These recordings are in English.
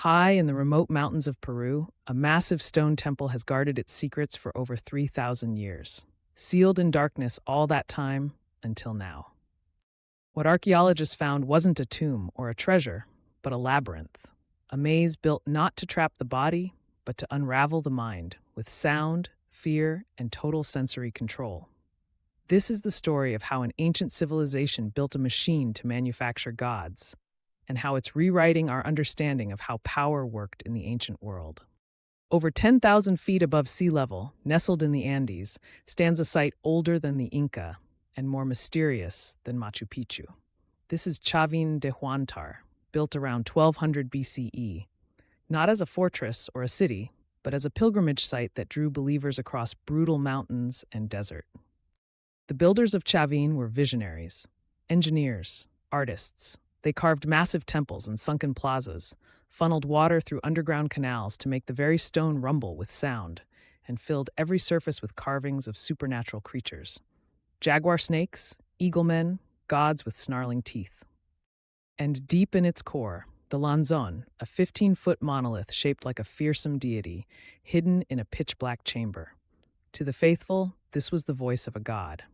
High in the remote mountains of Peru, a massive stone temple has guarded its secrets for over 3,000 years, sealed in darkness all that time until now. What archaeologists found wasn't a tomb or a treasure, but a labyrinth, a maze built not to trap the body, but to unravel the mind with sound, fear, and total sensory control. This is the story of how an ancient civilization built a machine to manufacture gods, and how it's rewriting our understanding of how power worked in the ancient world. Over 10,000 feet above sea level, nestled in the Andes, stands a site older than the Inca and more mysterious than Machu Picchu. This is Chavín de Huántar, built around 1200 BCE, not as a fortress or a city, but as a pilgrimage site that drew believers across brutal mountains and desert. The builders of Chavín were visionaries, engineers, artists. They carved massive temples and sunken plazas, funneled water through underground canals to make the very stone rumble with sound, and filled every surface with carvings of supernatural creatures. Jaguar snakes, eaglemen, gods with snarling teeth. And deep in its core, the Lanzón, a 15-foot monolith shaped like a fearsome deity, hidden in a pitch-black chamber. To the faithful, this was the voice of a god.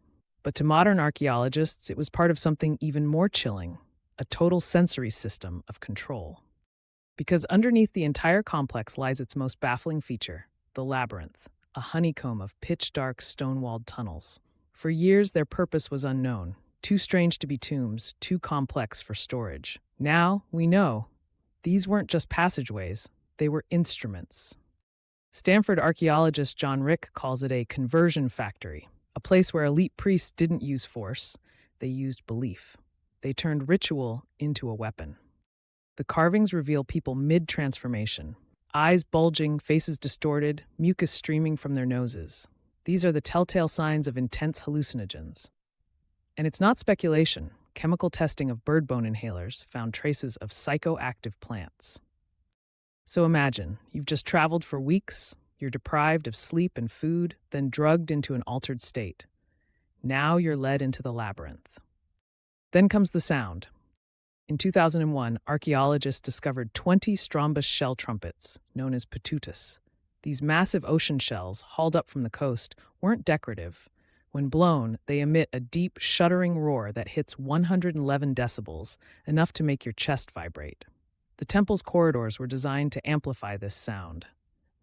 But to modern archaeologists, it was part of something even more chilling, a total sensory system of control. Because underneath the entire complex lies its most baffling feature, the labyrinth, a honeycomb of pitch-dark stone-walled tunnels. For years, their purpose was unknown, too strange to be tombs, too complex for storage. Now, we know, these weren't just passageways, they were instruments. Stanford archaeologist John Rick calls it a conversion factory, a place where elite priests didn't use force, they used belief. They turned ritual into a weapon. The carvings reveal people mid-transformation, eyes bulging, faces distorted, mucus streaming from their noses. These are the telltale signs of intense hallucinogens. And it's not speculation. Chemical testing of bird bone inhalers found traces of psychoactive plants. So imagine, you've just traveled for weeks, you're deprived of sleep and food, then drugged into an altered state. Now you're led into the labyrinth. Then comes the sound. In 2001, archaeologists discovered 20 Strombus shell trumpets, known as patutus. These massive ocean shells, hauled up from the coast, weren't decorative. When blown, they emit a deep, shuddering roar that hits 111 decibels, enough to make your chest vibrate. The temple's corridors were designed to amplify this sound.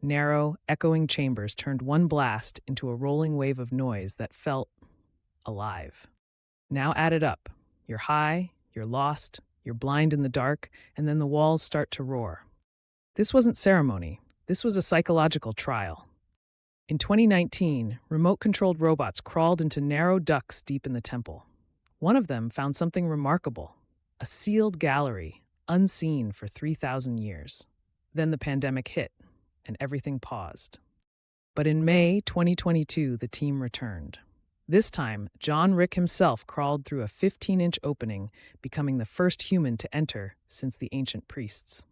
Narrow, echoing chambers turned one blast into a rolling wave of noise that felt alive. Now add it up. You're high, you're lost, you're blind in the dark, and then the walls start to roar. This wasn't ceremony. This was a psychological trial. In 2019, remote-controlled robots crawled into narrow ducts deep in the temple. One of them found something remarkable, a sealed gallery, unseen for 3,000 years. Then the pandemic hit, and everything paused. But in May 2022, the team returned. This time, John Rick himself crawled through a 15-inch opening, becoming the first human to enter since the ancient priests.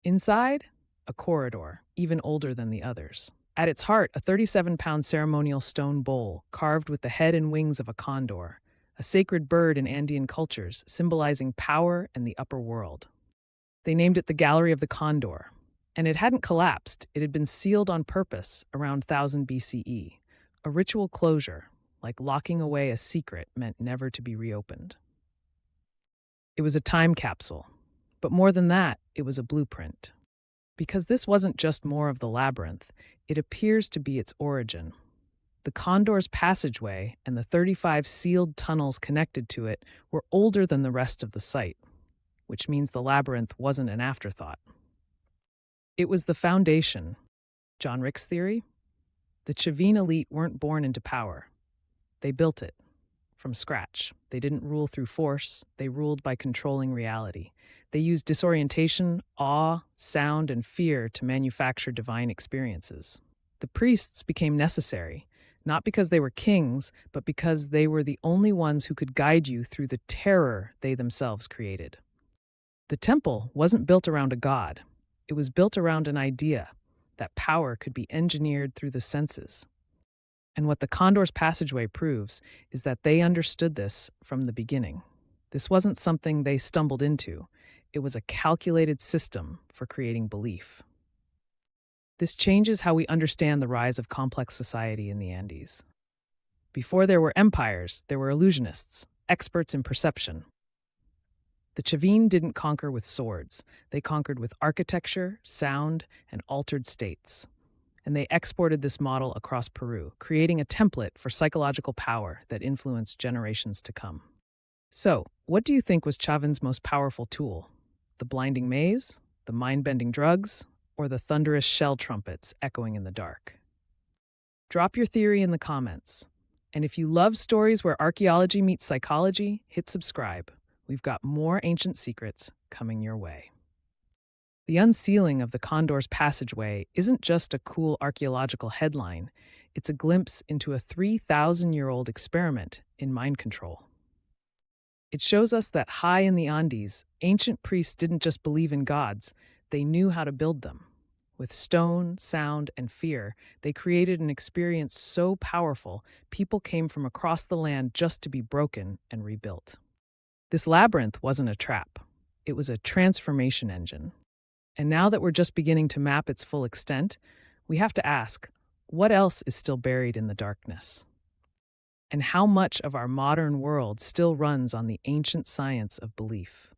Inside, a corridor, even older than the others. At its heart, a 37-pound ceremonial stone bowl, carved with the head and wings of a condor, a sacred bird in Andean cultures, symbolizing power and the upper world. They named it the Gallery of the Condor, and it hadn't collapsed. It had been sealed on purpose around 1000 BCE, a ritual closure, like locking away a secret meant never to be reopened. It was a time capsule, but more than that, it was a blueprint. Because this wasn't just more of the labyrinth, it appears to be its origin. The condor's passageway and the 35 sealed tunnels connected to it were older than the rest of the site, which means the labyrinth wasn't an afterthought. It was the foundation. John Rick's theory? The Chavín elite weren't born into power. They built it from scratch. They didn't rule through force, they ruled by controlling reality. They used disorientation, awe, sound, and fear to manufacture divine experiences. The priests became necessary, not because they were kings, but because they were the only ones who could guide you through the terror they themselves created. The temple wasn't built around a god. It was built around an idea that power could be engineered through the senses. And what the condor's passageway proves is that they understood this from the beginning. This wasn't something they stumbled into. It was a calculated system for creating belief. This changes how we understand the rise of complex society in the Andes. Before there were empires, there were illusionists, experts in perception. The Chavín didn't conquer with swords. They conquered with architecture, sound, and altered states. And they exported this model across Peru, creating a template for psychological power that influenced generations to come. So, what do you think was Chavin's most powerful tool? The blinding maze, the mind-bending drugs, or the thunderous shell trumpets echoing in the dark? Drop your theory in the comments. And if you love stories where archaeology meets psychology, hit subscribe. We've got more ancient secrets coming your way. The unsealing of the Condor's passageway isn't just a cool archaeological headline, it's a glimpse into a 3,000-year-old experiment in mind control. It shows us that high in the Andes, ancient priests didn't just believe in gods, they knew how to build them. With stone, sound, and fear, they created an experience so powerful, people came from across the land just to be broken and rebuilt. This labyrinth wasn't a trap. It was a transformation engine. And now that we're just beginning to map its full extent, we have to ask, what else is still buried in the darkness? And how much of our modern world still runs on the ancient science of belief?